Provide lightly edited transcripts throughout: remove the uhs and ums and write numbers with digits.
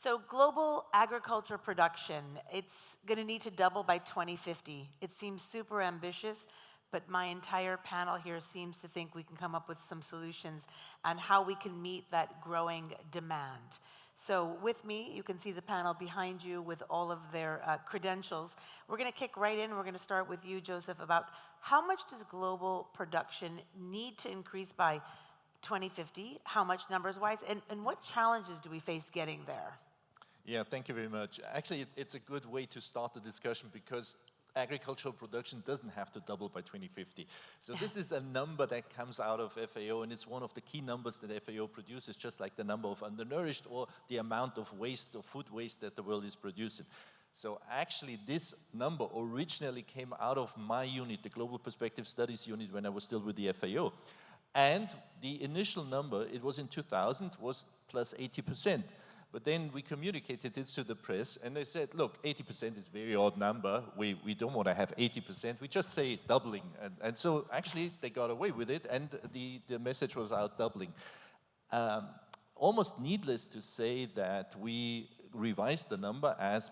So global agriculture production, it's going to need to double by 2050. It seems super ambitious, but my entire panel here seems to think we can come up with some solutions on how we can meet that growing demand. So with me, you can see the panel behind you with all of their credentials. We're going to kick right in. We're going to start with you, Joseph, about how much does global production need to increase by 2050? How much numbers-wise? And what challenges do we face getting there? Yeah, thank you very much. Actually, it's a good way to start the discussion because agricultural production doesn't have to double by 2050. So this is a number that comes out of FAO, and it's one of the key numbers that FAO produces, just like the number of undernourished or the amount of waste or food waste that the world is producing. So actually, this number originally came out of my unit, the Global Perspective Studies unit, when I was still with the FAO. And the initial number, it was in 2000, was plus 80%. But then we communicated this to the press, and they said, look, 80% is a very odd number. We don't want to have 80%. We just say doubling. And so actually, they got away with it, and the message was out doubling. Almost needless to say that we revised the number as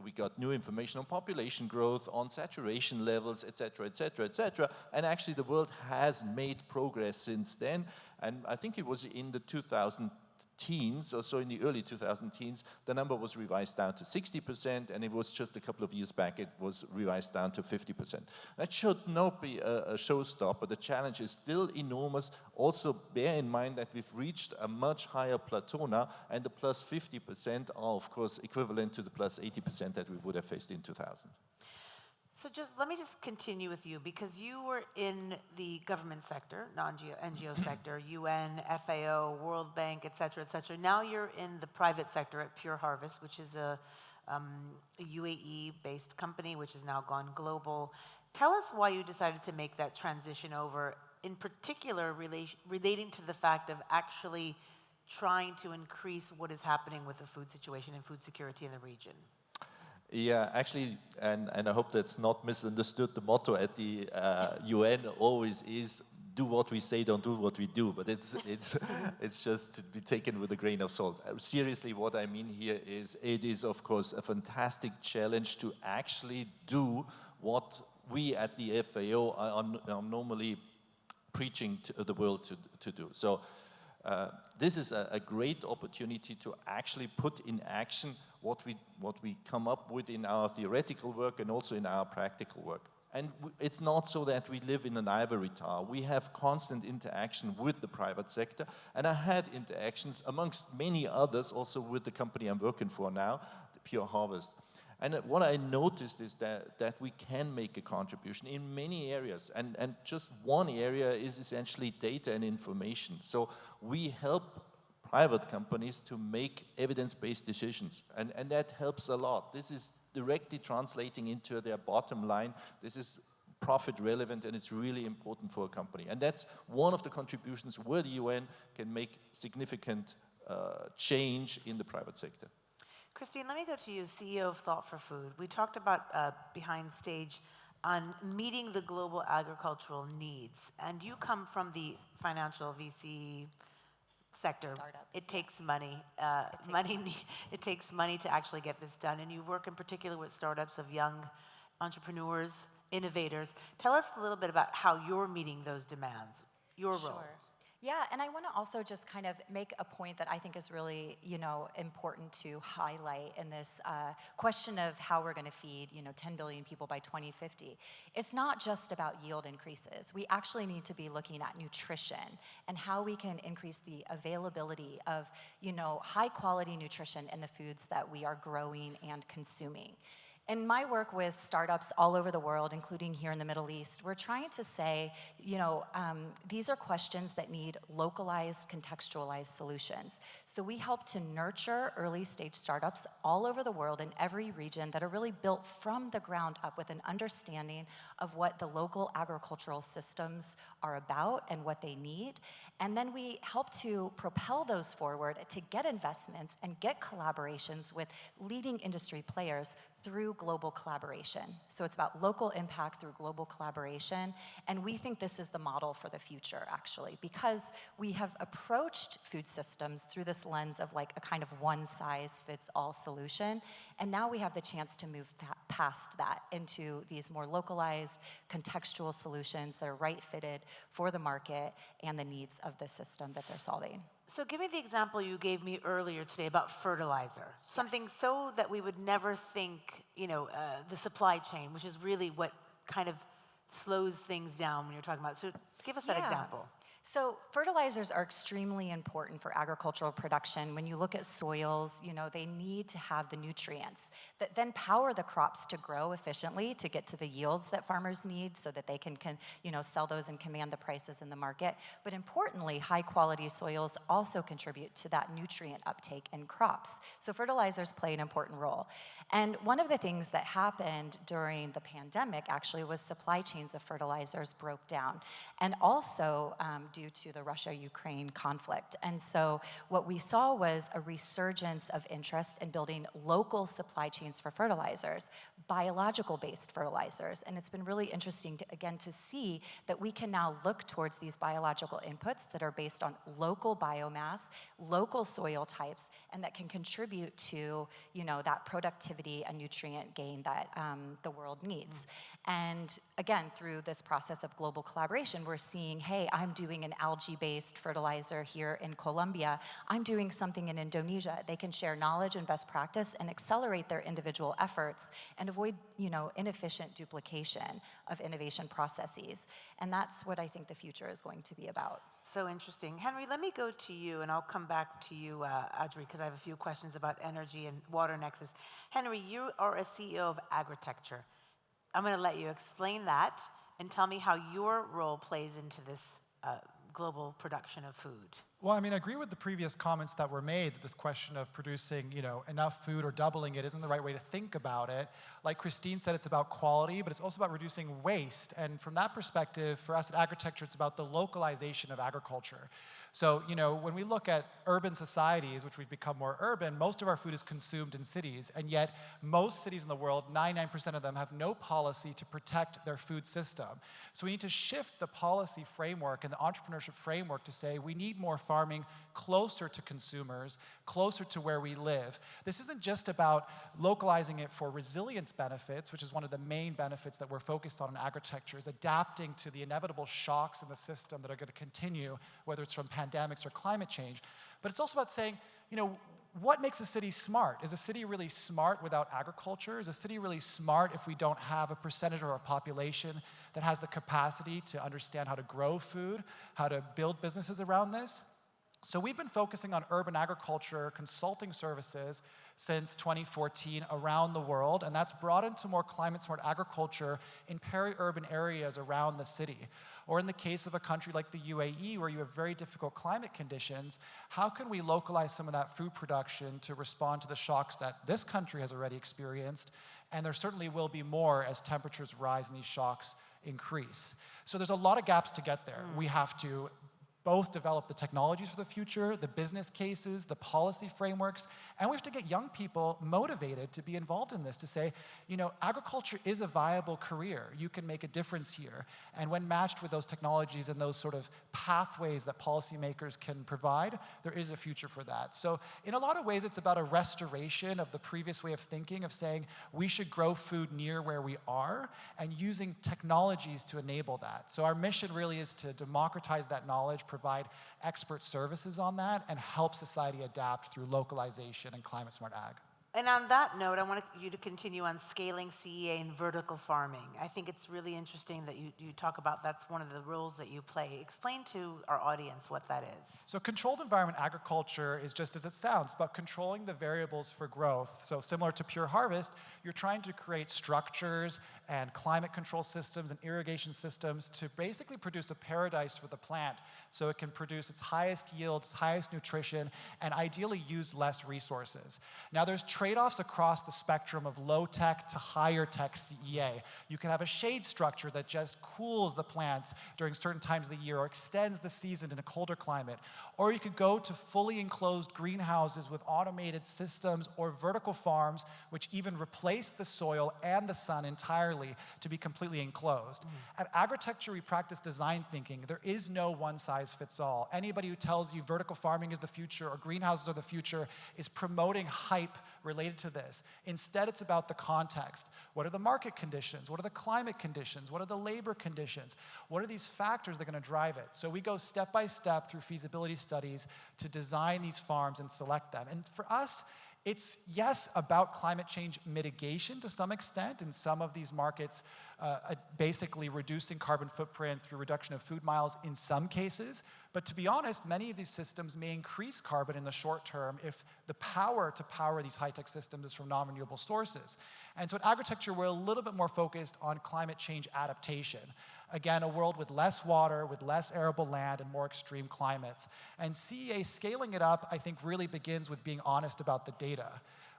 we got new information on population growth, on saturation levels, et cetera, et cetera, et cetera. And actually, the world has made progress since then. And I think it was in the 2010s, or so in the early 2010s, the number was revised down to 60%, and it was just a couple of years back, it was revised down to 50%. That should not be a showstopper. The challenge is still enormous. Also, bear in mind that we've reached a much higher plateau now, and the plus 50% are, of course, equivalent to the plus 80% that we would have faced in 2000. So let me just continue with you, because you were in the government sector, non-NGO sector, UN, FAO, World Bank, et cetera, et cetera. Now you're in the private sector at Pure Harvest, which is a UAE-based company, which has now gone global. Tell us why you decided to make that transition over, in particular relating to the fact of actually trying to increase what is happening with the food situation and food security in the region. Yeah, actually, and I hope that's not misunderstood, the motto at the UN always is, do what we say, don't do what we do, but it's just to be taken with a grain of salt. Seriously, what I mean here is, it is, of course, a fantastic challenge to actually do what we at the FAO are normally preaching to the world to do. So this is a great opportunity to actually put in action what we come up with in our theoretical work and also in our practical work. And it's not so that we live in an ivory tower. We have constant interaction with the private sector, and I had interactions amongst many others also with the company I'm working for now, the Pure Harvest. And what I noticed is that we can make a contribution in many areas, and just one area is essentially data and information. So we help private companies to make evidence-based decisions, and that helps a lot. This is directly translating into their bottom line. This is profit relevant, and it's really important for a company. And that's one of the contributions where the UN can make significant change in the private sector. Christine, let me go to you, CEO of Thought for Food. We talked about behind stage on meeting the global agricultural needs, and you come from the financial VC sector. Startups. It takes money. It takes money to actually get this done, and you work in particular with startups of young entrepreneurs, innovators. Tell us a little bit about how you're meeting those demands, your role. Sure. Yeah, and I want to also just kind of make a point that I think is really, important to highlight in this question of how we're going to feed, 10 billion people by 2050. It's not just about yield increases. We actually need to be looking at nutrition and how we can increase the availability of, high quality nutrition in the foods that we are growing and consuming. In my work with startups all over the world, including here in the Middle East, we're trying to say, these are questions that need localized, contextualized solutions. So we help to nurture early stage startups all over the world in every region that are really built from the ground up with an understanding of what the local agricultural systems are about and what they need. And then we help to propel those forward to get investments and get collaborations with leading industry players through global collaboration. So it's about local impact through global collaboration. And we think this is the model for the future, actually, because we have approached food systems through this lens of like a kind of one-size-fits-all solution. And now we have the chance to move past that into these more localized, contextual solutions that are right-fitted for the market and the needs of the system that they're solving. So give me the example you gave me earlier today about fertilizer. Something so that we would never think, the supply chain, which is really what kind of slows things down when you're talking about. So give us that example. So fertilizers are extremely important for agricultural production. When you look at soils, they need to have the nutrients that then power the crops to grow efficiently to get to the yields that farmers need so that they can sell those and command the prices in the market. But importantly, high quality soils also contribute to that nutrient uptake in crops. So fertilizers play an important role. And one of the things that happened during the pandemic actually was supply chains of fertilizers broke down. And also due to the Russia-Ukraine conflict. And so what we saw was a resurgence of interest in building local supply chains for fertilizers, biological-based fertilizers. And it's been really interesting, to see that we can now look towards these biological inputs that are based on local biomass, local soil types, and that can contribute to, that productivity and nutrient gain that the world needs. And again, through this process of global collaboration, we're seeing, hey, I'm doing an algae-based fertilizer here in Colombia. I'm doing something in Indonesia. They can share knowledge and best practice and accelerate their individual efforts and avoid, inefficient duplication of innovation processes. And that's what I think the future is going to be about. So interesting. Henry, let me go to you, and I'll come back to you, Adri, because I have a few questions about energy and water nexus. Henry, you are a CEO of Agritecture. I'm going to let you explain that and tell me how your role plays into this global production of food. Well, I agree with the previous comments that were made that this question of producing, enough food or doubling it isn't the right way to think about it. Like Christine said, it's about quality, but it's also about reducing waste. And from that perspective, for us at Agritecture, it's about the localization of agriculture. So, when we look at urban societies, which we've become more urban, most of our food is consumed in cities. And yet, most cities in the world, 99% of them, have no policy to protect their food system. So we need to shift the policy framework and the entrepreneurship framework to say we need more farming closer to consumers, closer to where we live. This isn't just about localizing it for resilience benefits, which is one of the main benefits that we're focused on in Agritecture, is adapting to the inevitable shocks in the system that are going to continue, whether it's from pandemics or climate change. But it's also about saying, what makes a city smart? Is a city really smart without agriculture? Is a city really smart if we don't have a percentage of our population that has the capacity to understand how to grow food, how to build businesses around this? So we've been focusing on urban agriculture consulting services since 2014 around the world, and that's brought into more climate-smart agriculture in peri-urban areas around the city. Or in the case of a country like the UAE, where you have very difficult climate conditions, how can we localize some of that food production to respond to the shocks that this country has already experienced? And there certainly will be more as temperatures rise and these shocks increase. So there's a lot of gaps to get there. We have to both develop the technologies for the future, the business cases, the policy frameworks, and we have to get young people motivated to be involved in this, to say, agriculture is a viable career. You can make a difference here. And when matched with those technologies and those sort of pathways that policymakers can provide, there is a future for that. So in a lot of ways, it's about a restoration of the previous way of thinking, of saying we should grow food near where we are and using technologies to enable that. So our mission really is to democratize that knowledge, provide expert services on that, and help society adapt through localization and climate-smart ag. And on that note, I want you to continue on scaling CEA and vertical farming. I think it's really interesting that you talk about that's one of the roles that you play. Explain to our audience what that is. So controlled environment agriculture is just as it sounds, about controlling the variables for growth. So similar to pure harvest, you're trying to create structures and climate control systems and irrigation systems to basically produce a paradise for the plant so it can produce its highest yield, its highest nutrition, and ideally use less resources. Now there's trade-offs across the spectrum of low-tech to higher-tech CEA. You can have a shade structure that just cools the plants during certain times of the year or extends the season in a colder climate. Or you could go to fully enclosed greenhouses with automated systems or vertical farms which even replace the soil and the sun entirely to be completely enclosed. At Agritecture, we practice design thinking. There is no one-size-fits-all. Anybody who tells you vertical farming is the future or greenhouses are the future is promoting hype related to this. Instead, it's about the context. What are the market conditions? What are the climate conditions? What are the labor conditions? What are these factors that are going to drive it? So we go step by step through feasibility studies to design these farms and select them. And for us, it's, yes, about climate change mitigation to some extent in some of these markets, basically reducing carbon footprint through reduction of food miles in some cases. But to be honest, many of these systems may increase carbon in the short term if the power to power these high-tech systems is from non-renewable sources. And so at Agritecture, we're a little bit more focused on climate change adaptation. Again, a world with less water, with less arable land, and more extreme climates. And CEA scaling it up, I think, really begins with being honest about the data,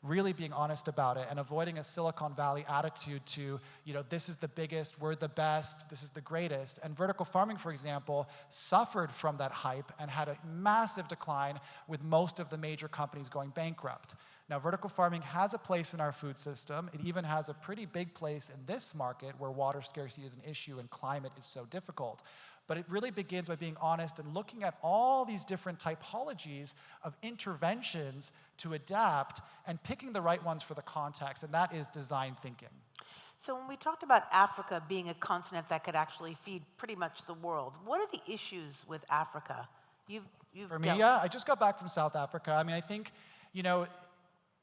really being honest about it, and avoiding a Silicon Valley attitude to, this is the biggest, we're the best, this is the greatest. And vertical farming, for example, suffered from that hype and had a massive decline with most of the major companies going bankrupt. Now, vertical farming has a place in our food system. It even has a pretty big place in this market where water scarcity is an issue and climate is so difficult. But it really begins by being honest and looking at all these different typologies of interventions to adapt and picking the right ones for the context, and that is design thinking. So when we talked about Africa being a continent that could actually feed pretty much the world, what are the issues with Africa? For me, yeah, I just got back from South Africa. I mean, I think,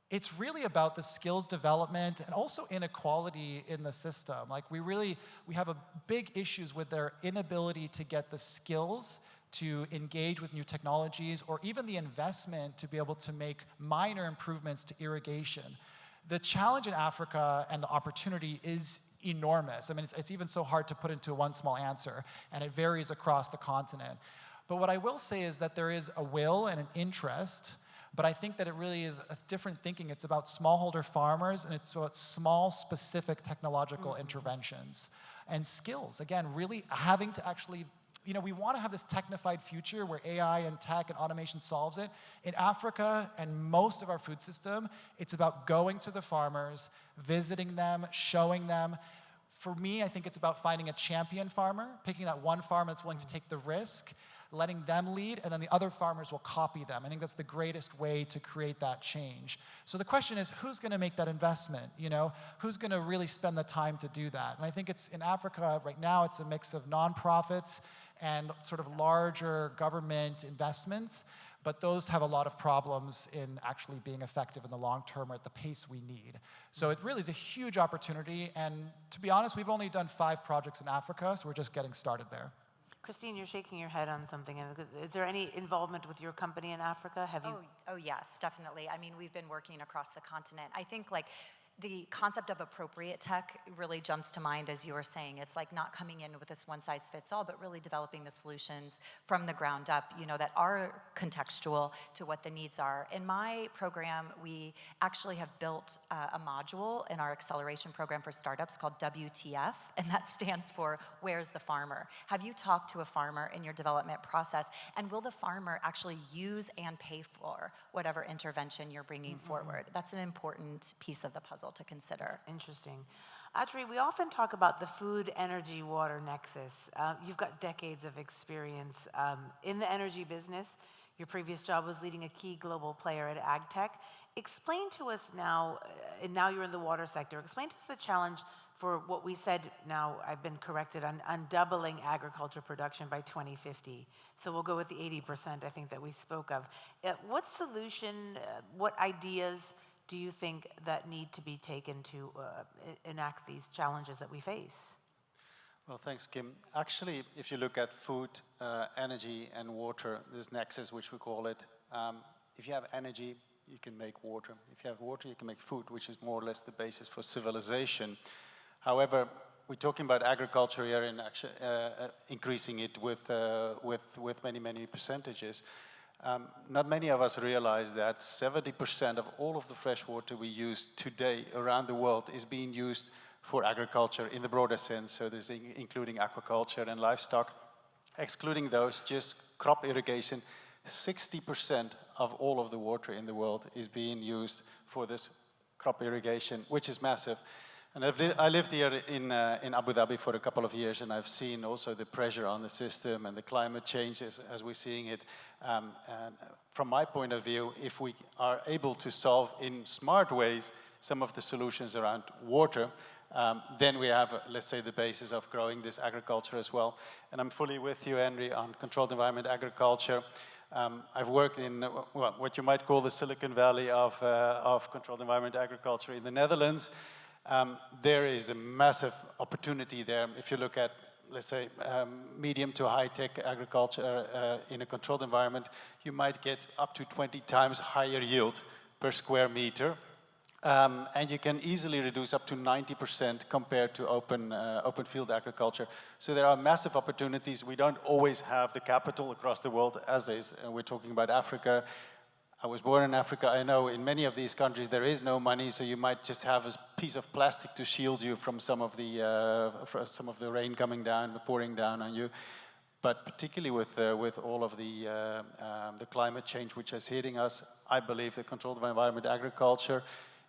it's really about the skills development and also inequality in the system. Like we have a big issues with their inability to get the skills to engage with new technologies or even the investment to be able to make minor improvements to irrigation. The challenge in Africa and the opportunity is enormous. I mean, it's even so hard to put into one small answer, and it varies across the continent. But what I will say is that there is a will and an interest. But I think that it really is a different thinking. It's about smallholder farmers, and it's about small, specific technological interventions and skills. Again, really having to actually, we want to have this technified future where AI and tech and automation solves it. In Africa and most of our food system, it's about going to the farmers, visiting them, showing them. For me, I think it's about finding a champion farmer, picking that one farmer that's willing to take the risk, letting them lead, and then the other farmers will copy them. I think that's the greatest way to create that change. So the question is, who's going to make that investment? Who's going to really spend the time to do that? And I think it's in Africa right now, it's a mix of nonprofits and sort of larger government investments, but those have a lot of problems in actually being effective in the long term or at the pace we need. So it really is a huge opportunity, and to be honest, we've only done 5 projects in Africa, so we're just getting started there. Christine, you're shaking your head on something. Is there any involvement with your company in Africa? Have you? Oh yes, definitely. I mean, we've been working across the continent. I think the concept of appropriate tech really jumps to mind as you were saying. It's like not coming in with this one-size-fits-all, but really developing the solutions from the ground up, that are contextual to what the needs are. In my program, we actually have built a module in our acceleration program for startups called WTF, and that stands for Where's the Farmer? Have you talked to a farmer in your development process, and will the farmer actually use and pay for whatever intervention you're bringing forward? That's an important piece of the puzzle to consider. That's interesting. Adri, we often talk about the food, energy, water nexus. You've got decades of experience in the energy business. Your previous job was leading a key global player at AgTech. Explain to us now, and now you're in the water sector, explain to us the challenge for what we said, now I've been corrected, on doubling agriculture production by 2050. So we'll go with the 80% I think that we spoke of. What solution, what ideas do you think that need to be taken to enact these challenges that we face? Well, thanks, Kim. Actually, if you look at food, energy, and water, this nexus, which we call it, if you have energy, you can make water. If you have water, you can make food, which is more or less the basis for civilization. However, we're talking about agriculture here and actually increasing it with many, many percentages. Not many of us realize that 70% of all of the fresh water we use today around the world is being used for agriculture in the broader sense, so this including aquaculture and livestock. Excluding those, just crop irrigation, 60% of all of the water in the world is being used for this crop irrigation, which is massive. And I lived here in Abu Dhabi for a couple of years, and I've seen also the pressure on the system and the climate changes as we're seeing it. And from my point of view, if we are able to solve in smart ways some of the solutions around water, then we have, let's say, the basis of growing this agriculture as well. And I'm fully with you, Henry, on controlled environment agriculture. I've worked in what you might call the Silicon Valley of controlled environment agriculture in the Netherlands. There is a massive opportunity there. If you look at, let's say, medium to high-tech agriculture in a controlled environment, you might get up to 20 times higher yield per square meter. And you can easily reduce up to 90% compared to open field agriculture. So there are massive opportunities. We don't always have the capital across the world as is. We're talking about Africa. I was born in Africa. I know in many of these countries there is no money, so you might just have a piece of plastic to shield you from some of the rain coming down, pouring down on you. But particularly with all of the climate change which is hitting us, I believe the controlled environment agriculture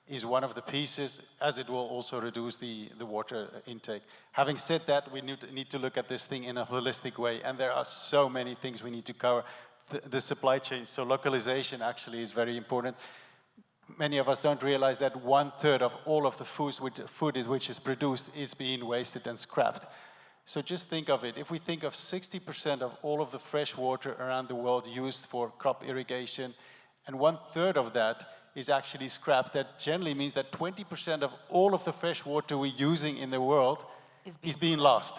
is one of the pieces, as it will also reduce the water intake. Having said that, we need to look at this thing in a holistic way, and there are so many things we need to cover. The supply chain, so localization actually is very important. Many of us don't realize that 1/3 of all of the food which is produced is being wasted and scrapped. So just think of it. If we think of 60% of all of the fresh water around the world used for crop irrigation, and 1/3 of that is actually scrapped, that generally means that 20% of all of the fresh water we're using in the world is being lost.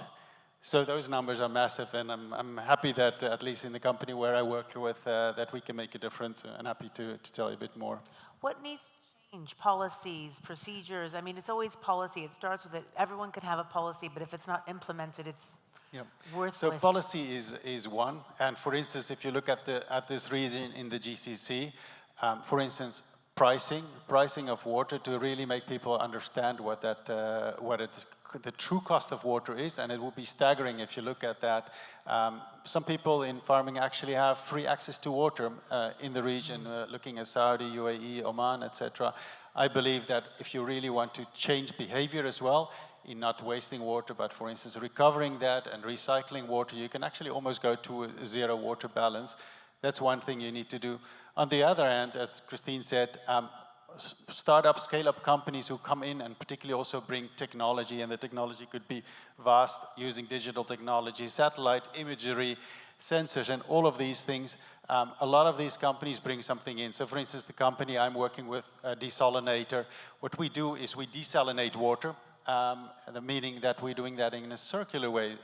So those numbers are massive, and I'm happy that, at least in the company where I work with, that we can make a difference, and happy to tell you a bit more. What needs to change? Policies, procedures? I mean, it's always policy. It starts with it. Everyone could have a policy, but if it's not implemented, it's worthless. So policy is one, and for instance, if you look at this region in the GCC, for instance, pricing of water to really make people understand what the true cost of water is, and it will be staggering if you look at that. Some people in farming actually have free access to water in the region, looking at Saudi, UAE, Oman, etc. I believe that if you really want to change behavior as well, in not wasting water, but for instance, recovering that and recycling water, you can actually almost go to a zero water balance. That's one thing you need to do. On the other hand, as Christine said, startup, scale-up companies who come in and particularly also bring technology, and the technology could be vast, using digital technology, satellite imagery, sensors, and all of these things. A lot of these companies bring something in. So for instance, the company I'm working with, Desolenator, what we do is we desalinate water, meaning that we're doing that in a circular way,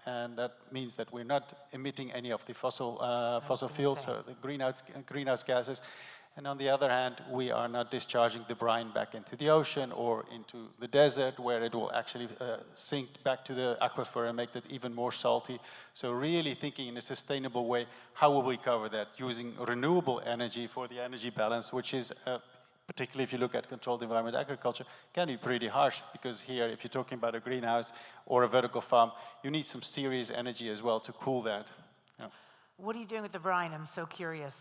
and that means that we're not emitting any of the fossil fuels, so the greenhouse gases. And on the other hand, we are not discharging the brine back into the ocean or into the desert, where it will actually sink back to the aquifer and make it even more salty. So really thinking in a sustainable way, how will we cover that? Using renewable energy for the energy balance, which is, particularly if you look at controlled environment agriculture, can be pretty harsh, because here, if you're talking about a greenhouse or a vertical farm, you need some serious energy as well to cool that. Yeah. What are you doing with the brine? I'm so curious.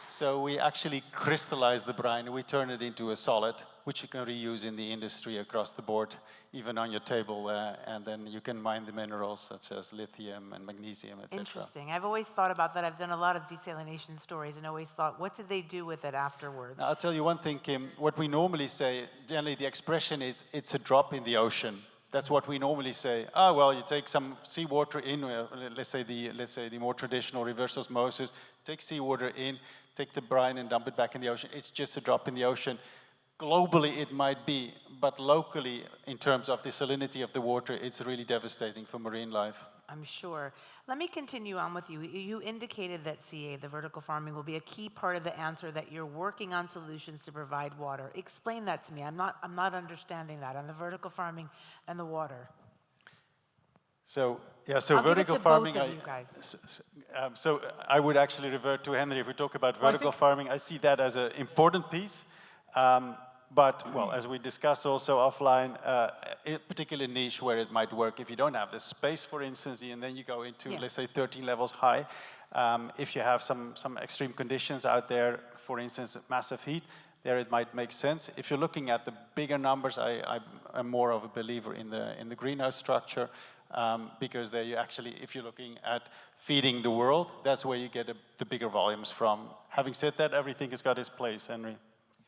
So we actually crystallize the brine. We turn it into a solid, which you can reuse in the industry across the board, even on your table, and then you can mine the minerals such as lithium and magnesium, etc. Interesting. I've always thought about that. I've done a lot of desalination stories and always thought, what did they do with it afterwards? Now, I'll tell you one thing, Kim. What we normally say, generally the expression is, it's a drop in the ocean. That's what we normally say. Well, you take some seawater in, let's say the more traditional reverse osmosis, take seawater in, take the brine and dump it back in the ocean. It's just a drop in the ocean. Globally, it might be, but locally, in terms of the salinity of the water, it's really devastating for marine life. I'm sure. Let me continue on with you. You indicated that CA, the vertical farming, will be a key part of the answer, that you're working on solutions to provide water. Explain that to me. I'm not understanding that on the vertical farming and the water. So I'll give it vertical to farming. both of you guys. So I would actually revert to Henry. If we talk about vertical farming, I see that as an important piece. But, well, as we discussed also offline, particularly niche where it might work if you don't have the space, for instance, and then you go into, let's say, 13 levels high. If you have some extreme conditions out there, for instance, massive heat, there it might make sense. If you're looking at the bigger numbers, I'm more of a believer in the greenhouse structure, because there you actually, if you're looking at feeding the world, that's where you get the bigger volumes from. Having said that, everything has got its place, Henry.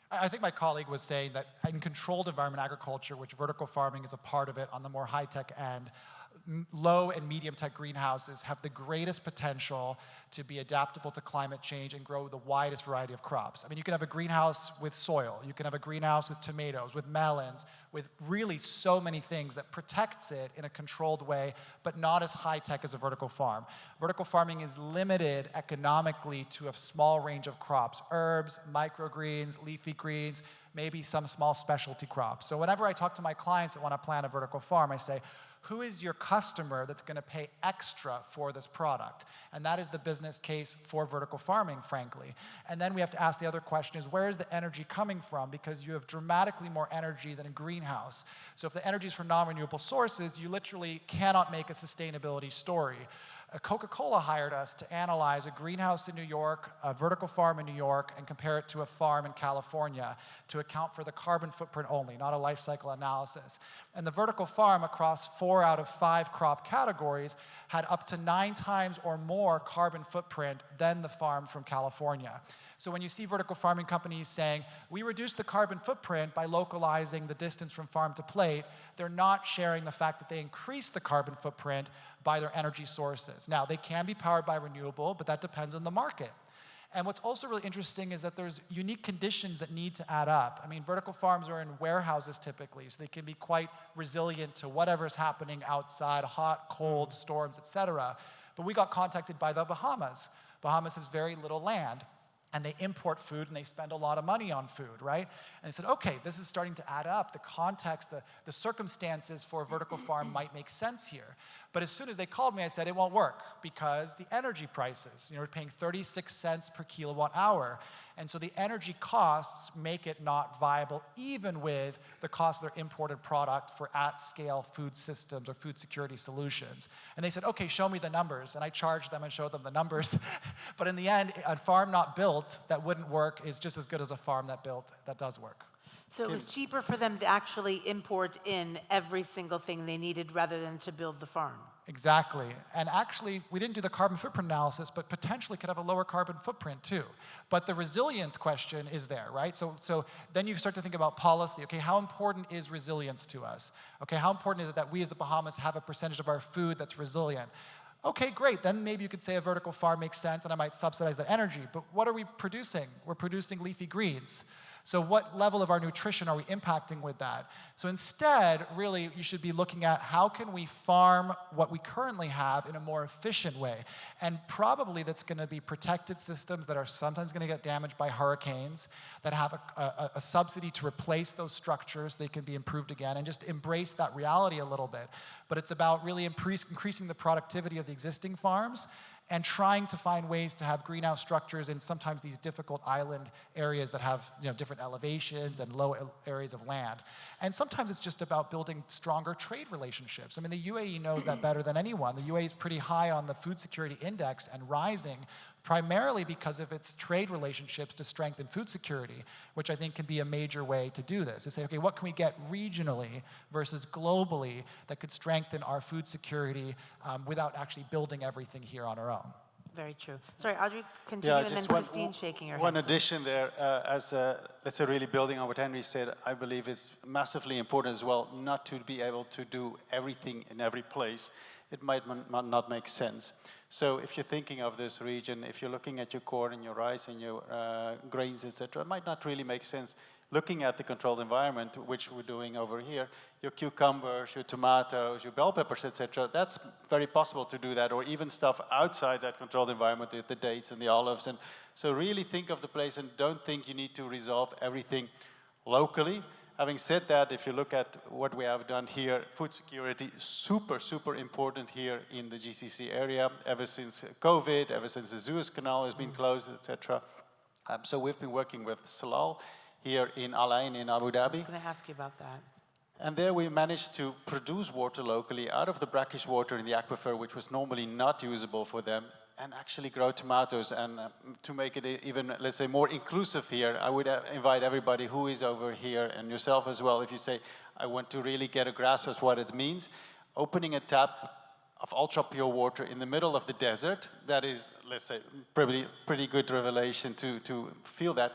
I think my colleague was saying that in controlled environment agriculture, which vertical farming is a part of it on the more high-tech end, low and medium-tech greenhouses have the greatest potential to be adaptable to climate change and grow the widest variety of crops. I mean, you can have a greenhouse with soil, you can have a greenhouse with tomatoes, with melons, with really so many things that protects it in a controlled way, but not as high-tech as a vertical farm. Vertical farming is limited economically to a small range of crops, herbs, microgreens, leafy greens, maybe some small specialty crops. So whenever I talk to my clients that want to plant a vertical farm, I say, who is your customer that's going to pay extra for this product? And that is the business case for vertical farming, frankly. And then we have to ask the other question is, where is the energy coming from? Because you have dramatically more energy than a greenhouse. So if the energy is from non-renewable sources, you literally cannot make a sustainability story. Coca-Cola hired us to analyze a greenhouse in New York, a vertical farm in New York, and compare it to a farm in California to account for the carbon footprint only, not a life cycle analysis. And the vertical farm across 4 out of 5 crop categories had up to 9 times or more carbon footprint than the farm from California. So when you see vertical farming companies saying, we reduced the carbon footprint by localizing the distance from farm to plate, they're not sharing the fact that they increased the carbon footprint by their energy sources. Now, they can be powered by renewable, but that depends on the market. And what's also really interesting is that there's unique conditions that need to add up. I mean, vertical farms are in warehouses typically, so they can be quite resilient to whatever's happening outside, hot, cold, storms, etc. But we got contacted by the Bahamas. Bahamas has very little land, and they import food, and they spend a lot of money on food, right? And they said, okay, this is starting to add up. The context, the circumstances for a vertical farm might make sense here. But as soon as they called me, I said, it won't work because the energy prices, we're paying 36 cents per kilowatt hour. And so the energy costs make it not viable, even with the cost of their imported product for at-scale food systems or food security solutions. And they said, okay, show me the numbers. And I charged them and showed them the numbers. But in the end, a farm not built that wouldn't work is just as good as a farm that built that does work. So it was cheaper for them to actually import in every single thing they needed rather than to build the farm. Exactly. And actually, we didn't do the carbon footprint analysis, but potentially could have a lower carbon footprint too. But the resilience question is there, right? So then you start to think about policy. Okay, how important is resilience to us? Okay, how important is it that we as the Bahamas have a percentage of our food that's resilient? Okay, great. Then maybe you could say a vertical farm makes sense and I might subsidize that energy. But what are we producing? We're producing leafy greens. So what level of our nutrition are we impacting with that? So instead, really, you should be looking at how can we farm what we currently have in a more efficient way. And probably that's going to be protected systems that are sometimes going to get damaged by hurricanes, that have a subsidy to replace those structures, they can be improved again, and just embrace that reality a little bit. But it's about really increasing the productivity of the existing farms and trying to find ways to have greenhouse structures in sometimes these difficult island areas that have different elevations and low areas of land. And sometimes it's just about building stronger trade relationships. I mean, the UAE knows that better than anyone. The UAE is pretty high on the food security index and rising, primarily because of its trade relationships to strengthen food security, which I think can be a major way to do this. To say, okay, what can we get regionally versus globally that could strengthen our food security without actually building everything here on our own? Very true. Sorry, Adri, continue, and then Christine shaking her head. One addition there, let's say really building on what Henry said, I believe it's massively important as well not to be able to do everything in every place. It might not make sense. So if you're thinking of this region, if you're looking at your corn and your rice and your grains, etc., it might not really make sense. Looking at the controlled environment, which we're doing over here, your cucumbers, your tomatoes, your bell peppers, etc., that's very possible to do that, or even stuff outside that controlled environment, the dates and the olives. And so really think of the place and don't think you need to resolve everything locally. Having said that, if you look at what we have done here, food security is super, super important here in the GCC area, ever since COVID, ever since the Suez Canal has been closed, etc. So we've been working with Salal here in Al Ain in Abu Dhabi. I was going to ask you about that. And there we managed to produce water locally out of the brackish water in the aquifer, which was normally not usable for them, and actually grow tomatoes. And to make it even, let's say, more inclusive here, I would invite everybody who is over here, and yourself as well, if you say, I want to really get a grasp of what it means, opening a tap of ultra pure water in the middle of the desert, that is, let's say, pretty good revelation to feel that.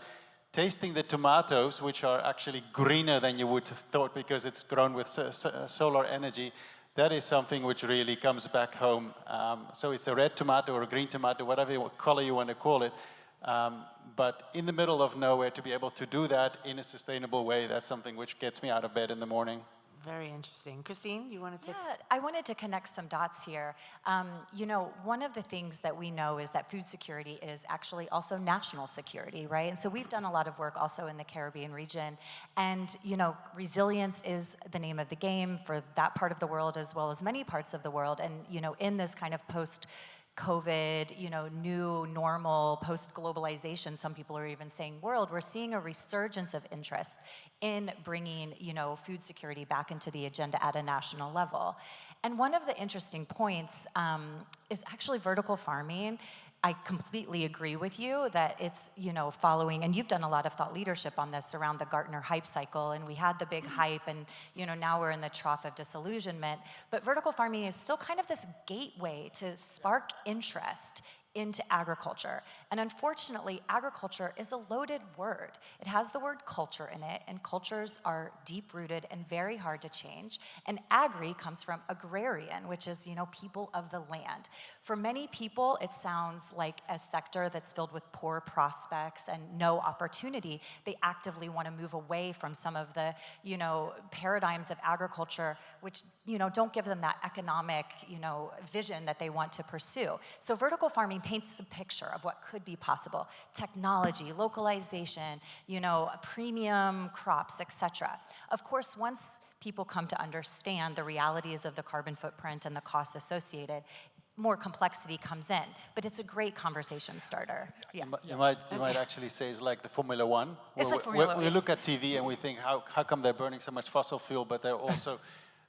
Tasting the tomatoes, which are actually greener than you would have thought because it's grown with solar energy, that is something which really comes back home. So it's a red tomato or a green tomato, whatever color you want to call it. But in the middle of nowhere, to be able to do that in a sustainable way, that's something which gets me out of bed in the morning. Very interesting. Christine, you want to take? Yeah, I wanted to connect some dots here. You know, one of the things that we know is that food security is actually also national security, right? And so we've done a lot of work also in the Caribbean region. And, you know, resilience is the name of the game for that part of the world as well as many parts of the world. And, you know, in this kind of post-COVID, you know, new normal, post-globalization, some people are even saying world, we're seeing a resurgence of interest in bringing, you know, food security back into the agenda at a national level. And one of the interesting points is actually vertical farming. I completely agree with you that it's, you know, following, and you've done a lot of thought leadership on this around the Gartner hype cycle, and we had the big hype, and, you know, now we're in the trough of disillusionment. But vertical farming is still kind of this gateway to spark interest into agriculture. And unfortunately, agriculture is a loaded word. It has the word culture in it, and cultures are deep-rooted and very hard to change. And agri comes from agrarian, which is, you know, people of the land. For many people, it sounds like a sector that's filled with poor prospects and no opportunity. They actively want to move away from some of the, you know, paradigms of agriculture, which, you know, don't give them that economic, you know, vision that they want to pursue. So vertical farming paints a picture of what could be possible. Technology, localization, you know, premium crops, etc. Of course, once people come to understand the realities of the carbon footprint and the costs associated, more complexity comes in, but it's a great conversation starter. Yeah. You might actually say it's like the Formula One. It's like Formula We One. look at TV and we think, how come they're burning so much fossil fuel, but they're also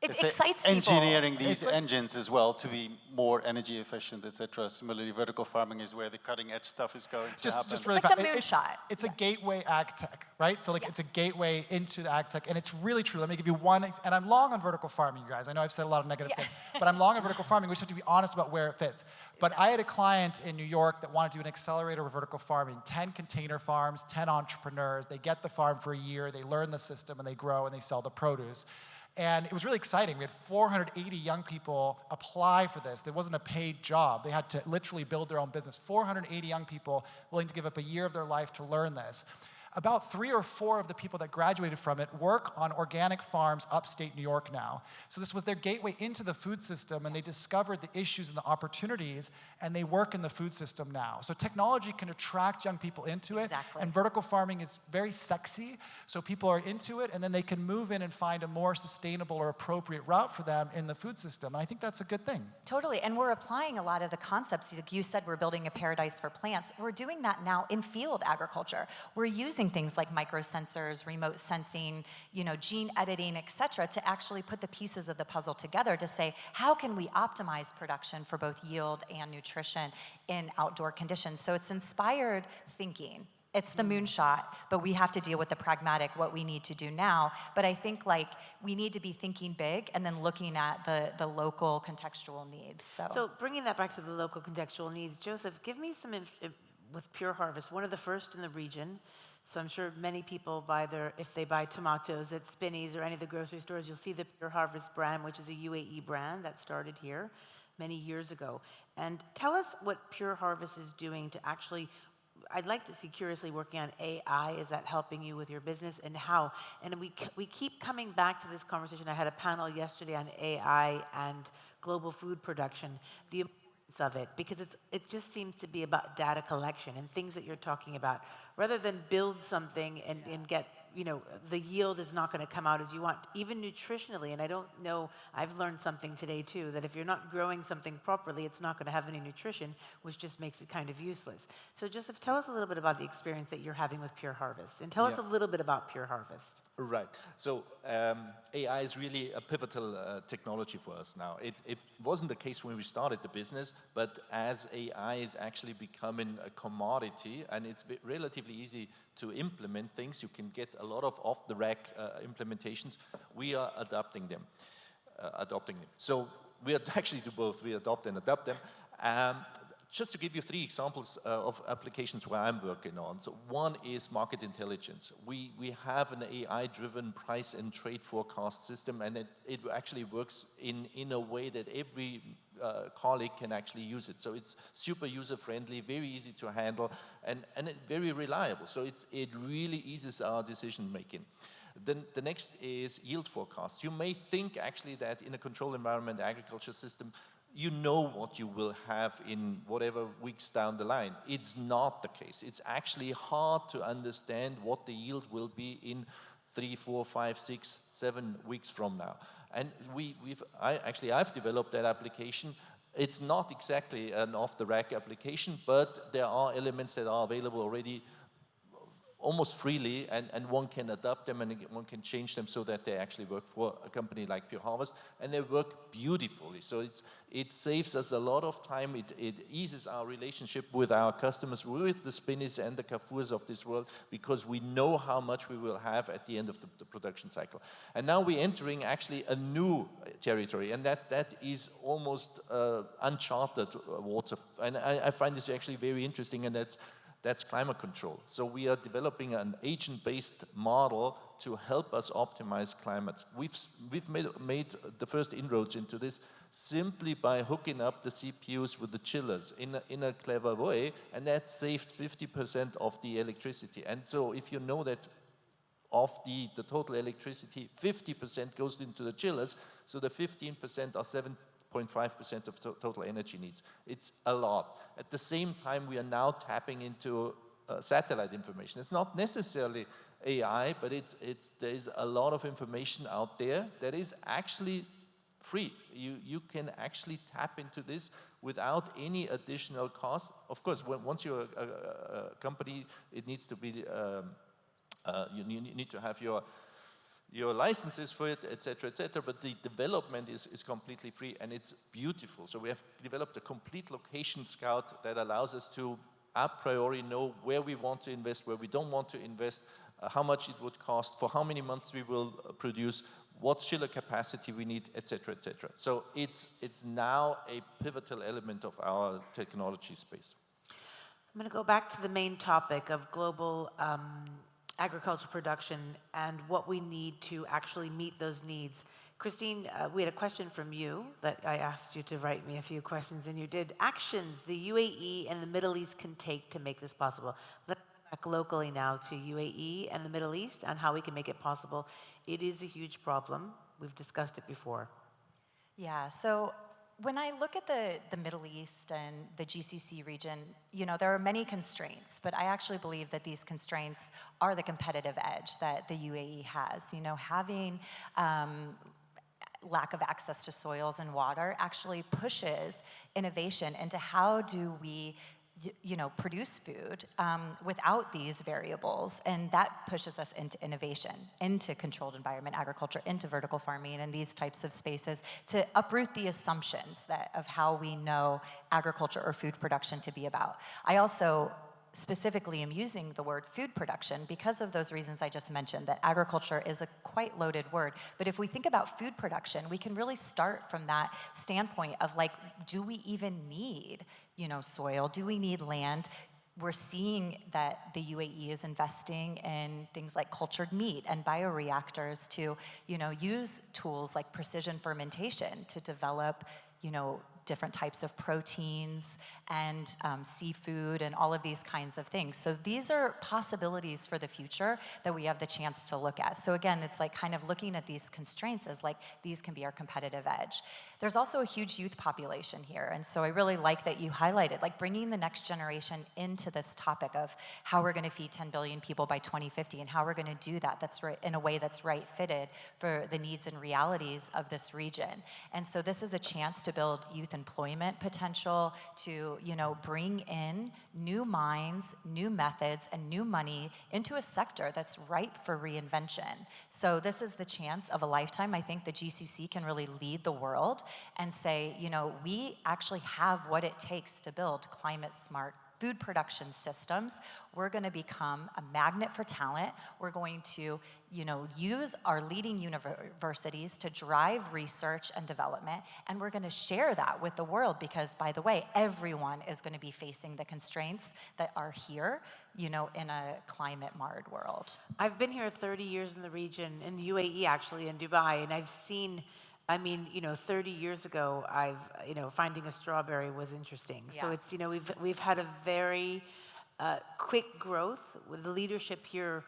It let's say, excites people. engineering these engines as well to be more energy efficient, etc. Similarly, vertical farming is where the cutting edge stuff is going to happen. Just really It's like the fast. moonshot. It's a gateway ag tech, right? So like it's a gateway into the ag tech, and it's really true. Let me give you one, and I'm long on vertical farming, you guys. I know I've said a lot of negative things, but I'm long on vertical farming. We just have to be honest about where it fits. But I had a client in New York that wanted to do an accelerator with vertical farming, 10 container farms, 10 entrepreneurs. They get the farm for a year, they learn the system, and they grow, and they sell the produce. And it was really exciting. We had 480 young people apply for this. There wasn't a paid job. They had to literally build their own business. 480 young people willing to give up a year of their life to learn this. About 3 or 4 of the people that graduated from it work on organic farms upstate New York now. So this was their gateway into the food system, and they discovered the issues and the opportunities, and they work in the food system now. So technology can attract young people into it, Exactly. and vertical farming is very sexy, so people are into it, and then they can move in and find a more sustainable or appropriate route for them in the food system. And I think that's a good thing. Totally, and we're applying a lot of the concepts. Like you said, we're building a paradise for plants. We're doing that now in field agriculture. We're using things like microsensors, remote sensing, you know, gene editing, et cetera, to actually put the pieces of the puzzle together to say, how can we optimize production for both yield and nutrition in outdoor conditions? So it's inspired thinking. It's the moonshot, but we have to deal with the pragmatic, what we need to do now. But I think like we need to be thinking big and then looking at the local contextual needs. So bringing that back to the local contextual needs, Joseph, give me some, with Pure Harvest, one of the first in the region. So I'm sure many people buy if they buy tomatoes at Spinney's or any of the grocery stores, you'll see the Pure Harvest brand, which is a UAE brand that started here many years ago. And tell us what Pure Harvest is doing to actually, I'd like to see curiously working on AI. Is that helping you with your business, and how? And we keep coming back to this conversation. I had a panel yesterday on AI and global food production, the importance of it, because it just seems to be about data collection and things that you're talking about, rather than build something and get the yield is not going to come out as you want, even nutritionally. And I don't know, I've learned something today too, that if you're not growing something properly, it's not going to have any nutrition, which just makes it kind of useless. So Joseph, tell us a little bit about the experience that you're having with Pure Harvest, and tell us a little bit about Pure Harvest. Right. So AI is really a pivotal technology for us now. It wasn't the case when we started the business, but as AI is actually becoming a commodity and it's relatively easy to implement things, you can get a lot of off-the-rack implementations. We are adopting them. So we actually do both. We adopt and adapt them. Just to give you 3 examples of applications where I'm working on. So one is market intelligence. We have an AI-driven price and trade forecast system, and it actually works in a way that every colleague can actually use it. So it's super user-friendly, very easy to handle, and very reliable. So it really eases our decision-making. Then the next is yield forecast. You may think actually that in a controlled environment agriculture system, you know what you will have in whatever weeks down the line. It's not the case. It's actually hard to understand what the yield will be in 3, 4, 5, 6, 7 weeks from now. And I've developed that application. It's not exactly an off-the-rack application, but there are elements that are available already almost freely, and one can adapt them and one can change them so that they actually work for a company like Pure Harvest, and they work beautifully. So it saves us a lot of time. It eases our relationship with our customers, with the Spinneys and the Carrefours of this world, because we know how much we will have at the end of the production cycle. And now we're entering actually a new territory, and that is almost uncharted water. And I find this actually very interesting, and that's climate control. So we are developing an agent-based model to help us optimize climate. We've made the first inroads into this simply by hooking up the CPUs with the chillers in a clever way, and that saved 50% of the electricity. And so if you know that of the total electricity, 50% goes into the chillers, so the 15% are 7.5% of total energy needs. It's a lot. At the same time, we are now tapping into satellite information. It's not necessarily AI, but there's a lot of information out there that is actually free. You can actually tap into this without any additional cost. Of course, once you're a company, it needs to be, you need to have your licenses for it, et cetera, but the development is completely free, and it's beautiful. So we have developed a complete location scout that allows us to a priori know where we want to invest, where we don't want to invest, how much it would cost, for how many months we will produce, what chiller capacity we need, et cetera, et cetera. So it's now a pivotal element of our technology space. I'm going to go back to the main topic of global agricultural production and what we need to actually meet those needs. Christine, we had a question from you that I asked you to write me a few questions, and you did. Actions the UAE and the Middle East can take to make this possible. Let's go back locally now to UAE and the Middle East and how we can make it possible. It is a huge problem. We've discussed it before. Yeah, so when I look at the Middle East and the GCC region, there are many constraints, but I actually believe that these constraints are the competitive edge that the UAE has. Having lack of access to soils and water actually pushes innovation into how do we produce food without these variables, and that pushes us into innovation, into controlled environment agriculture, into vertical farming and these types of spaces to uproot the assumptions of how we know agriculture or food production to be about. I also specifically am using the word food production because of those reasons I just mentioned, that agriculture is a quite loaded word. But if we think about food production, we can really start from that standpoint of do we even need, soil? Do we need land? We're seeing that the UAE is investing in things like cultured meat and bioreactors to, use tools like precision fermentation to develop different types of proteins and seafood and all of these kinds of things. So these are possibilities for the future that we have the chance to look at. So again, it's like kind of looking at these constraints as like, these can be our competitive edge. There's also a huge youth population here. And so I really like that you highlighted, like bringing the next generation into this topic of how we're gonna feed 10 billion people by 2050 and how we're gonna do that that's right, in a way that's right fitted for the needs and realities of this region. And so this is a chance to build youth employment potential, to bring in new minds, new methods, and new money into a sector that's ripe for reinvention. So this is the chance of a lifetime. I think the GCC can really lead the world and say, we actually have what it takes to build climate smart food production systems. We're going to become a magnet for talent. We're going to, use our leading universities to drive research and development, and we're going to share that with the world because, by the way, everyone is going to be facing the constraints that are here, in a climate-marred world. I've been here 30 years in the region, in the UAE actually, in Dubai, and I've seen 30 years ago, finding a strawberry was interesting. Yeah. So it's, we've had a very quick growth. The leadership here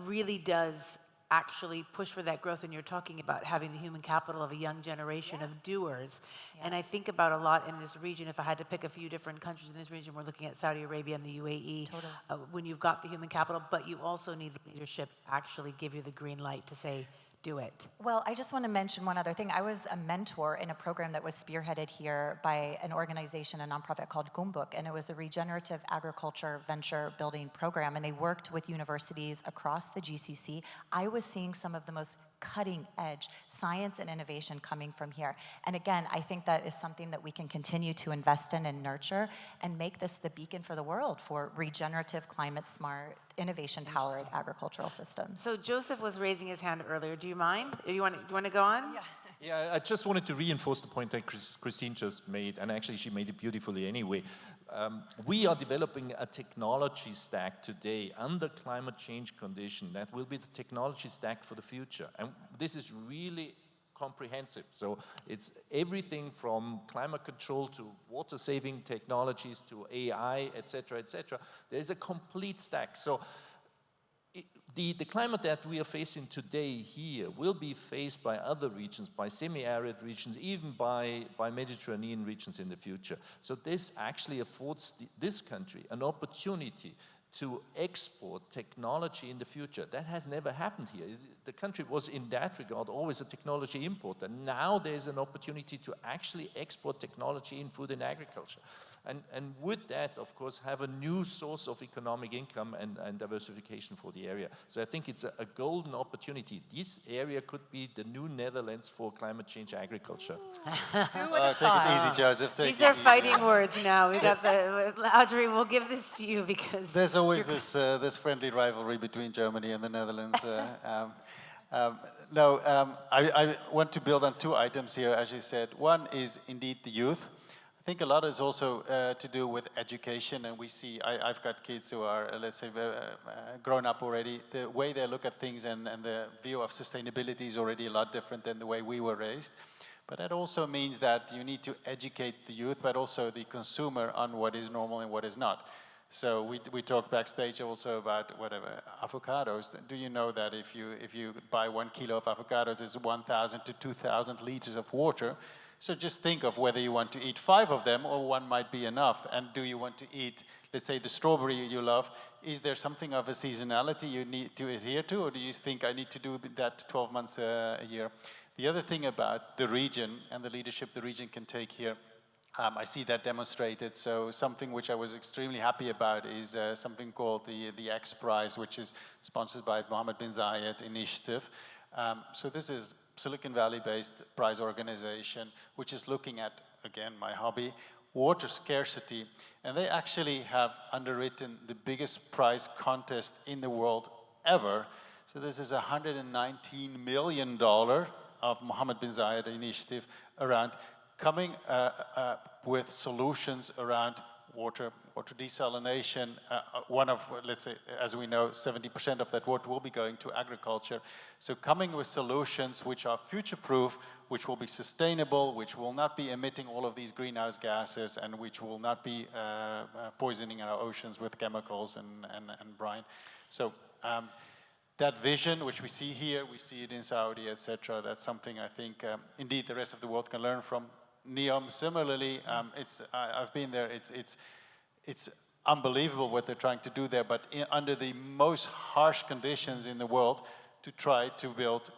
really does actually push for that growth, and you're talking about having the human capital of a young generation of doers. Yeah. And I think about a lot in this region. If I had to pick a few different countries in this region, we're looking at Saudi Arabia and the UAE. Totally. When you've got the human capital, but you also need the leadership to actually give you the green light to say, do it. Well, I just want to mention one other thing. I was a mentor in a program that was spearheaded here by an organization, a nonprofit called Gould, and it was a regenerative agriculture venture building program, and they worked with universities across the GCC. I was seeing some of the most cutting edge science and innovation coming from here. And again, I think that is something that we can continue to invest in and nurture and make this the beacon for the world for regenerative, climate smart, innovation powered agricultural systems. So Joseph was raising his hand earlier. Do you mind? Do you want to go on? Yeah. Yeah, I just wanted to reinforce the point that Christine just made, and actually she made it beautifully anyway. We are developing a technology stack today under climate change condition that will be the technology stack for the future. And this is really comprehensive. So it's everything from climate control to water saving technologies to AI, et cetera, et cetera. There's a complete stack. So the climate that we are facing today here will be faced by other regions, by semi-arid regions, even by Mediterranean regions in the future. So this actually affords this country an opportunity to export technology in the future. That has never happened here. The country was, in that regard, always a technology importer. Now there's an opportunity to actually export technology in food and agriculture. And with that, of course, have a new source of economic income and diversification for the area. So I think it's a golden opportunity. This area could be the new Netherlands for climate change agriculture. Take it easy, Joseph. These are fighting words now. We got Adri, we'll give this to you because there's always this friendly rivalry between Germany and the Netherlands. I want to build on two items here, as you said. One is indeed the youth. I think a lot is also to do with education, and we see, I've got kids who are, let's say, grown up already. The way they look at things and the view of sustainability is already a lot different than the way we were raised. But that also means that you need to educate the youth, but also the consumer on what is normal and what is not. So we talked backstage also about whatever avocados. Do you know that if you buy 1 kilo of avocados, it's 1,000 to 2,000 liters of water? So just think of whether you want to eat 5 of them or 1 might be enough. And do you want to eat, let's say, the strawberry you love? Is there something of a seasonality you need to adhere to, or do you think I need to do that 12 months a year? The other thing about the region and the leadership the region can take here, I see that demonstrated. So something which I was extremely happy about is something called the X Prize, which is sponsored by Mohammed bin Zayed Initiative. So this is Silicon Valley-based prize organization, which is looking at, again, my hobby, water scarcity. And they actually have underwritten the biggest prize contest in the world ever. So this is $119 million of Mohammed bin Zayed Initiative around coming with solutions around water water desalination, one of, let's say, as we know, 70% of that water will be going to agriculture. So coming with solutions which are future-proof, which will be sustainable, which will not be emitting all of these greenhouse gases, and which will not be poisoning our oceans with chemicals and brine. So that vision, which we see here, we see it in Saudi, etc., that's something I think, indeed, the rest of the world can learn from. NEOM, similarly, I've been there, it's unbelievable what they're trying to do there, but under the most harsh conditions in the world, to try to build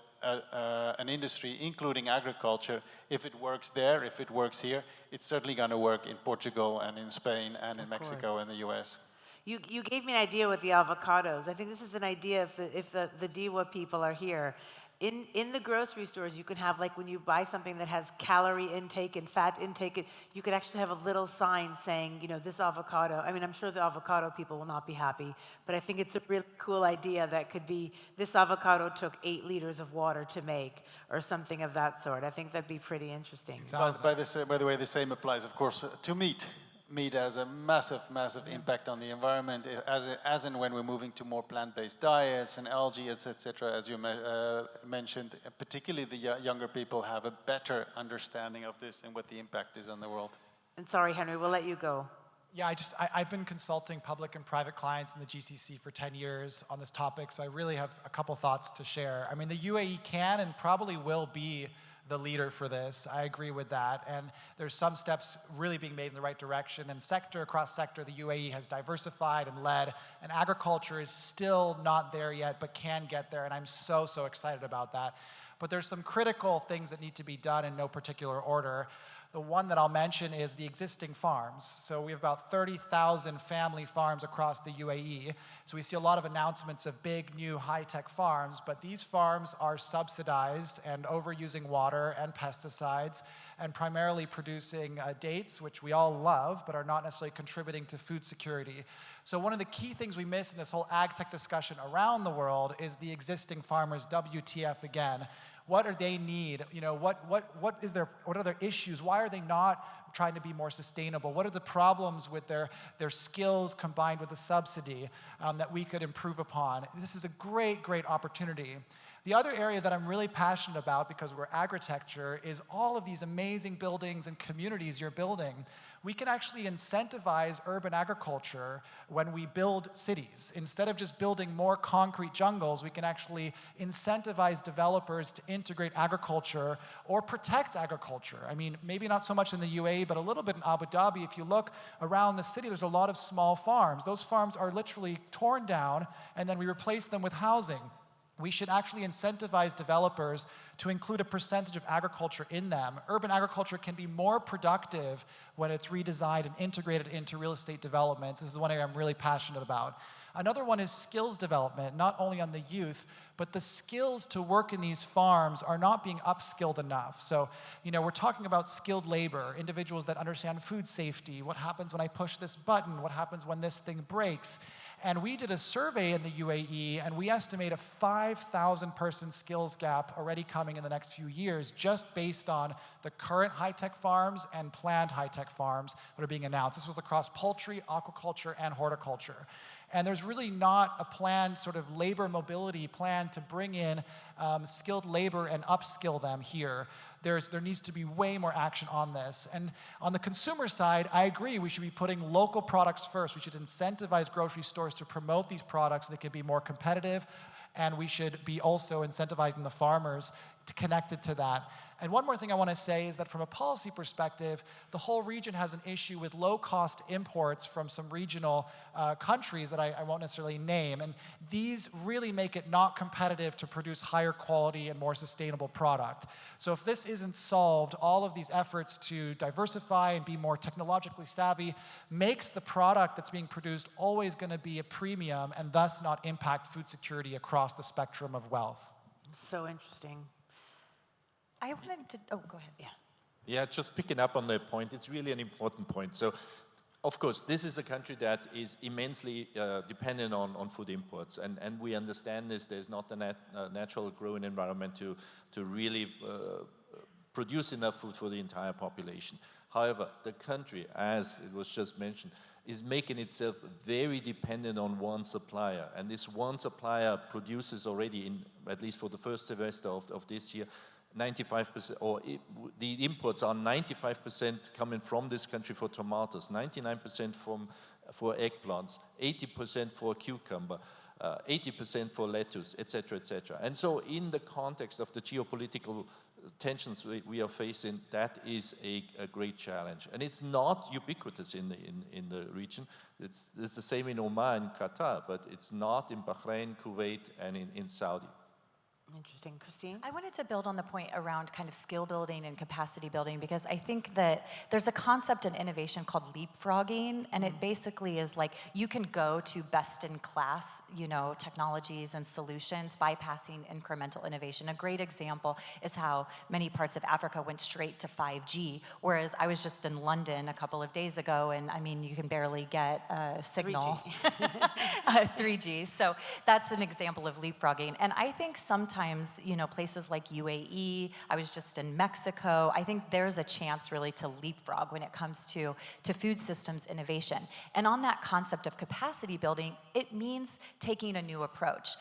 an industry, including agriculture. If it works there, if it works here, it's certainly going to work in Portugal and in Spain and in Mexico and the US. You gave me an idea with the avocados. I think this is an idea if the DIWA people are here. In the grocery stores, you can have, like, when you buy something that has calorie intake and fat intake, you could actually have a little sign saying, you know, this avocado. I mean, I'm sure the avocado people will not be happy, but I think it's a really cool idea that could be, this avocado took 8 liters of water to make, or something of that sort. I think that'd be pretty interesting. By the way, the same applies, of course, to meat. Meat has a massive, massive impact on the environment, as and when we're moving to more plant-based diets and algae, etc., as you mentioned. Particularly the younger people have a better understanding of this and what the impact is on the world. And sorry, Henry, we'll let you go. Yeah, I've been consulting public and private clients in the GCC for 10 years on this topic, so I really have a couple thoughts to share. I mean, the UAE can and probably will be the leader for this. I agree with that. And there's some steps really being made in the right direction. And sector across sector, the UAE has diversified and led. And agriculture is still not there yet, but can get there. And I'm so, so excited about that. But there's some critical things that need to be done in no particular order. The one that I'll mention is the existing farms. So we have about 30,000 family farms across the UAE. So we see a lot of announcements of big, new, high-tech farms, but these farms are subsidized and overusing water and pesticides and primarily producing dates, which we all love, but are not necessarily contributing to food security. So one of the key things we miss in this whole ag tech discussion around the world is the existing farmers, WTF again. What do they need? You know, what are their issues? Why are they not trying to be more sustainable? What are the problems with their skills combined with the subsidy that we could improve upon? This is a great, great opportunity. The other area that I'm really passionate about, because we're Agritecture, is all of these amazing buildings and communities you're building. We can actually incentivize urban agriculture when we build cities. Instead of just building more concrete jungles, we can actually incentivize developers to integrate agriculture or protect agriculture. I mean, maybe not so much in the UAE, but a little bit in Abu Dhabi. If you look around the city, there's a lot of small farms. Those farms are literally torn down, and then we replace them with housing. We should actually incentivize developers to include a percentage of agriculture in them. Urban agriculture can be more productive when it's redesigned and integrated into real estate developments. This is one area I'm really passionate about. Another one is skills development, not only on the youth, but the skills to work in these farms are not being upskilled enough. So, you know, we're talking about skilled labor, individuals that understand food safety, what happens when I push this button, what happens when this thing breaks. And we did a survey in the UAE, and we estimate a 5,000 person skills gap already coming in the next few years, just based on the current high-tech farms and planned high-tech farms that are being announced. This was across poultry, aquaculture, and horticulture. And there's really not a planned sort of labor mobility plan to bring in skilled labor and upskill them here. There needs to be way more action on this. And on the consumer side, I agree we should be putting local products first. We should incentivize grocery stores to promote these products so they can be more competitive. And we should be also incentivizing the farmers to connect it to that. And one more thing I want to say is that from a policy perspective, the whole region has an issue with low-cost imports from some regional countries that I won't necessarily name. And these really make it not competitive to produce higher quality and more sustainable product. So if this isn't solved, all of these efforts to diversify and be more technologically savvy makes the product that's being produced always going to be a premium and thus not impact food security across the spectrum of wealth. So interesting. I wanted to, oh, go ahead. Yeah. Yeah, just picking up on the point, it's really an important point. So, of course, this is a country that is immensely dependent on food imports, and we understand this. There's not a natural growing environment to really produce enough food for the entire population. However, the country, as it was just mentioned, is making itself very dependent on one supplier. And this one supplier produces already, in at least for the first semester of this year, 95%, or the imports are 95% coming from this country for tomatoes, 99% for eggplants, 80% for cucumber, 80% for lettuce, etc., etc. And so in the context of the geopolitical tensions we are facing, that is a great challenge. And it's not ubiquitous in the region. It's the same in Oman and Qatar, but it's not in Bahrain, Kuwait, and in Saudi. Interesting. Christine? I wanted to build on the point around kind of skill building and capacity building, because I think that there's a concept in innovation called leapfrogging, and it basically is like you can go to best in class, technologies and solutions bypassing incremental innovation. A great example is how many parts of Africa went straight to 5G, whereas I was just in London a couple of days ago, and I mean, you can barely get a signal. 3G. So that's an example of leapfrogging. And I think sometimes, places like UAE, I was just in Mexico, I think there's a chance really to leapfrog when it comes to food systems innovation. And on that concept of capacity building, it means taking a new approach.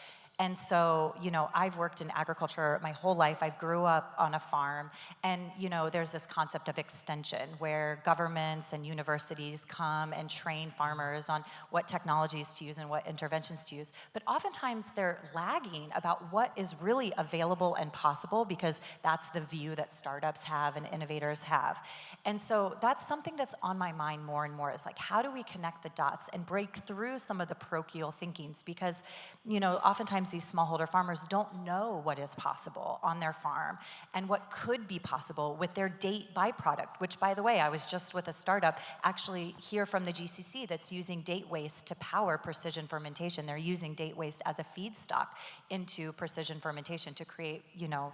And so, I've worked in agriculture my whole life. I grew up on a farm. And, there's this concept of extension where governments and universities come and train farmers on what technologies to use and what interventions to use. But oftentimes they're lagging about what is really available and possible, because that's the view that startups have and innovators have. And so that's something that's on my mind more and more, is like, how do we connect the dots and break through some of the parochial thinkings? Because, oftentimes these smallholder farmers don't know what is possible on their farm and what could be possible with their date byproduct, which, by the way, I was just with a startup actually here from the GCC that's using date waste to power precision fermentation. They're using date waste as a feedstock into precision fermentation to create,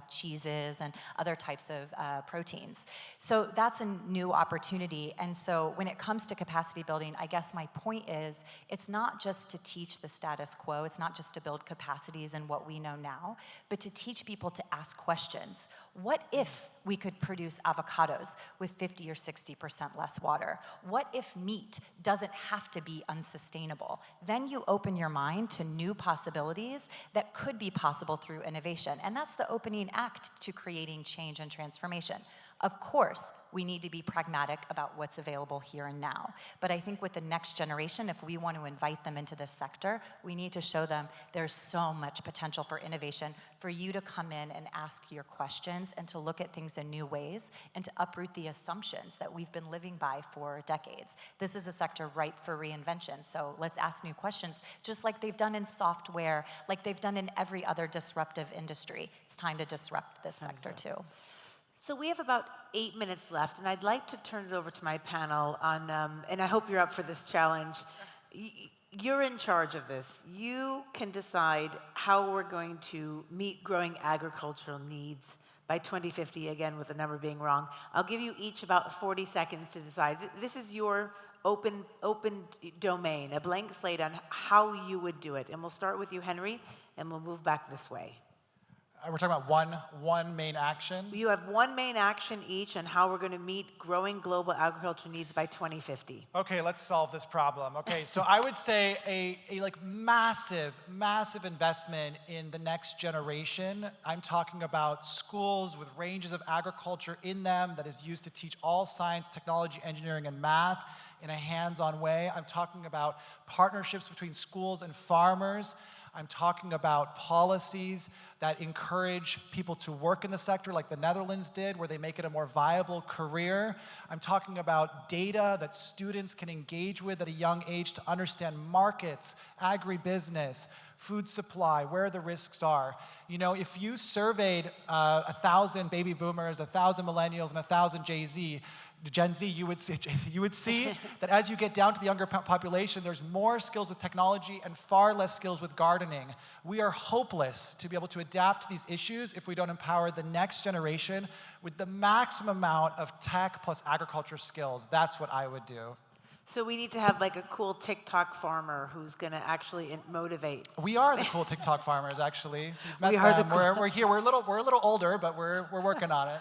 cheeses and other types of proteins. So that's a new opportunity. And so when it comes to capacity building, I guess my point is, it's not just to teach the status quo. It's not just to build capacities in what we know now, but to teach people to ask questions. What if we could produce avocados with 50 or 60% less water? What if meat doesn't have to be unsustainable? Then you open your mind to new possibilities that could be possible through innovation. And that's the opening act to creating change and transformation. Of course, we need to be pragmatic about what's available here and now. But I think with the next generation, if we want to invite them into this sector, we need to show them there's so much potential for innovation, for you to come in and ask your questions and to look at things in new ways and to uproot the assumptions that we've been living by for decades. This is a sector ripe for reinvention, so let's ask new questions, just like they've done in software, like they've done in every other disruptive industry. It's time to disrupt this sector too. So we have about 8 minutes left, and I'd like to turn it over to my panel on, and I hope you're up for this challenge. You're in charge of this. You can decide how we're going to meet growing agricultural needs by 2050, again, with the number being wrong. I'll give you each about 40 seconds to decide. This is your open domain, a blank slate on how you would do it. And we'll start with you, Henry, and we'll move back this way. We're talking about one main action? You have one main action each on how we're going to meet growing global agriculture needs by 2050. Okay, let's solve this problem. Okay, so I would say a like massive investment in the next generation. I'm talking about schools with ranges of agriculture in them that is used to teach all science, technology, engineering, and math in a hands-on way. I'm talking about partnerships between schools and farmers. I'm talking about policies that encourage people to work in the sector like the Netherlands did, where they make it a more viable career. I'm talking about data that students can engage with at a young age to understand markets, agribusiness, food supply, where the risks are. If you surveyed 1,000 baby boomers, 1,000 millennials, and 1,000 Gen Z, you would see that as you get down to the younger population, there's more skills with technology and far less skills with gardening. We are hopeless to be able to adapt to these issues if we don't empower the next generation with the maximum amount of tech plus agriculture skills. That's what I would do. So we need to have like a cool TikTok farmer who's going to actually motivate. We are the cool TikTok farmers, actually. We've We met are them. the cool- We're here. We're a little older, but we're working on it.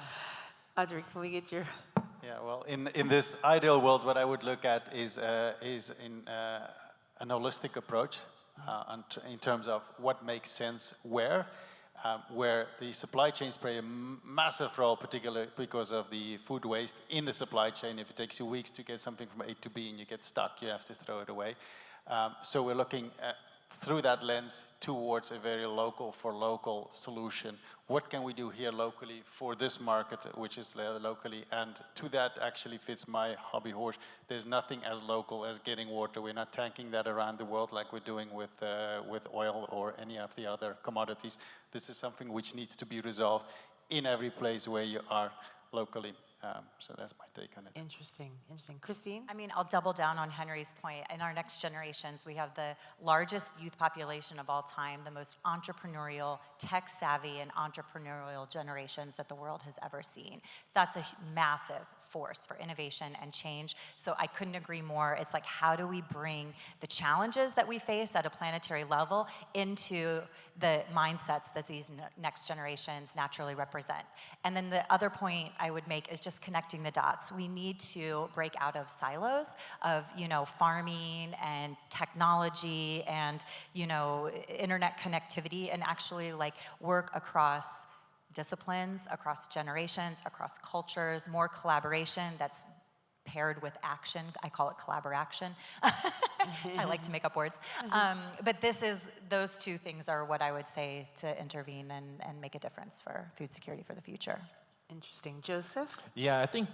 Adri, can we get your... Yeah, well, in this ideal world, what I would look at is in an holistic approach in terms of what makes sense where the supply chains play a massive role, particularly because of the food waste in the supply chain. If it takes you weeks to get something from A to B and you get stuck, you have to throw it away. So we're looking at, through that lens towards a very local for local solution. What can we do here locally for this market, which is locally? And to that actually fits my hobby horse. There's nothing as local as getting water. We're not tanking that around the world like we're doing with oil or any of the other commodities. This is something which needs to be resolved in every place where you are locally. So that's my take on it. Interesting, interesting. Christine? I mean, I'll double down on Henry's point. In our next generations, we have the largest youth population of all time, the most entrepreneurial, tech-savvy, and entrepreneurial generations that the world has ever seen. That's a massive force for innovation and change. So I couldn't agree more. It's like, how do we bring the challenges that we face at a planetary level into the mindsets that these next generations naturally represent? And then the other point I would make is just connecting the dots. We need to break out of silos of, farming and technology and, internet connectivity, and actually work across disciplines, across generations, across cultures, more collaboration that's paired with action. I call it collaboration. I like to make up words. But those two things are what I would say to intervene and make a difference for food security for the future. Interesting. Joseph? Yeah, I think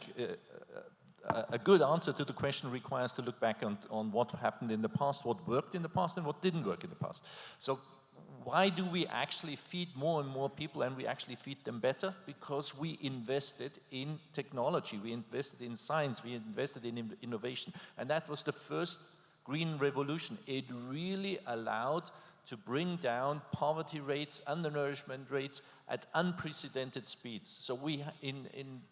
a good answer to the question requires to look back on what happened in the past, what worked in the past, and what didn't work in the past. So why do we actually feed more and more people, and we actually feed them better? Because we invested in technology, we invested in science, we invested in innovation, and that was the first green revolution. It really allowed to bring down poverty rates, undernourishment rates at unprecedented speeds. So in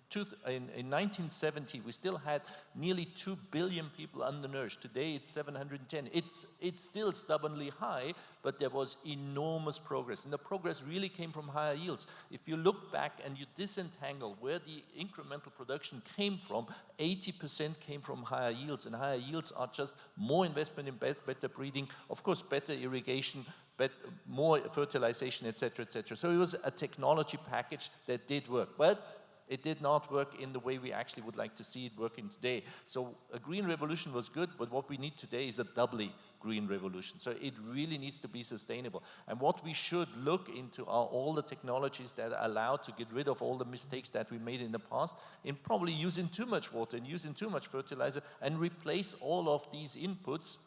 1970, we still had nearly 2 billion people undernourished. Today, it's 710. It's still stubbornly high, but there was enormous progress. And the progress really came from higher yields. If you look back and you disentangle where the incremental production came from, 80% came from higher yields. And higher yields are just more investment in better breeding, of course, better irrigation, but more fertilization, etc., etc. So it was a technology package that did work, but it did not work in the way we actually would like to see it working today. So a green revolution was good, but what we need today is a doubly green revolution. So it really needs to be sustainable. And what we should look into are all the technologies that are allowed to get rid of all the mistakes that we made in the past in probably using too much water and using too much fertilizer, and replace all of these inputs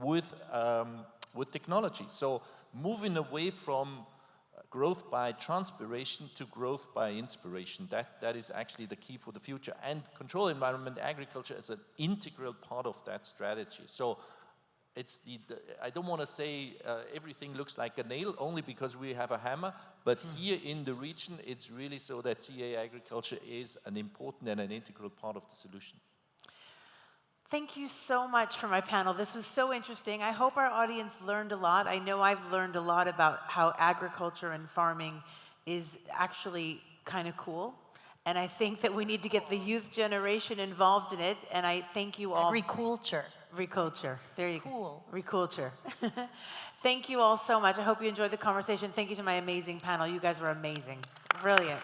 with technology. So moving away from growth by transpiration to growth by inspiration. That is actually the key for the future. And control environment agriculture is an integral part of that strategy. So it's I don't want to say everything looks like a nail only because we have a hammer, but here in the region, it's really so that CA agriculture is an important and an integral part of the solution. Thank you so much for my panel. This was so interesting. I hope our audience learned a lot. I know I've learned a lot about how agriculture and farming is actually kind of cool. And I think that we need to get the youth generation involved in it. And I thank you all. Agriculture. Agriculture. There you Cool. go. Agriculture. Thank you all so much. I hope you enjoyed the conversation. Thank you to my amazing panel. You guys were amazing. Brilliant.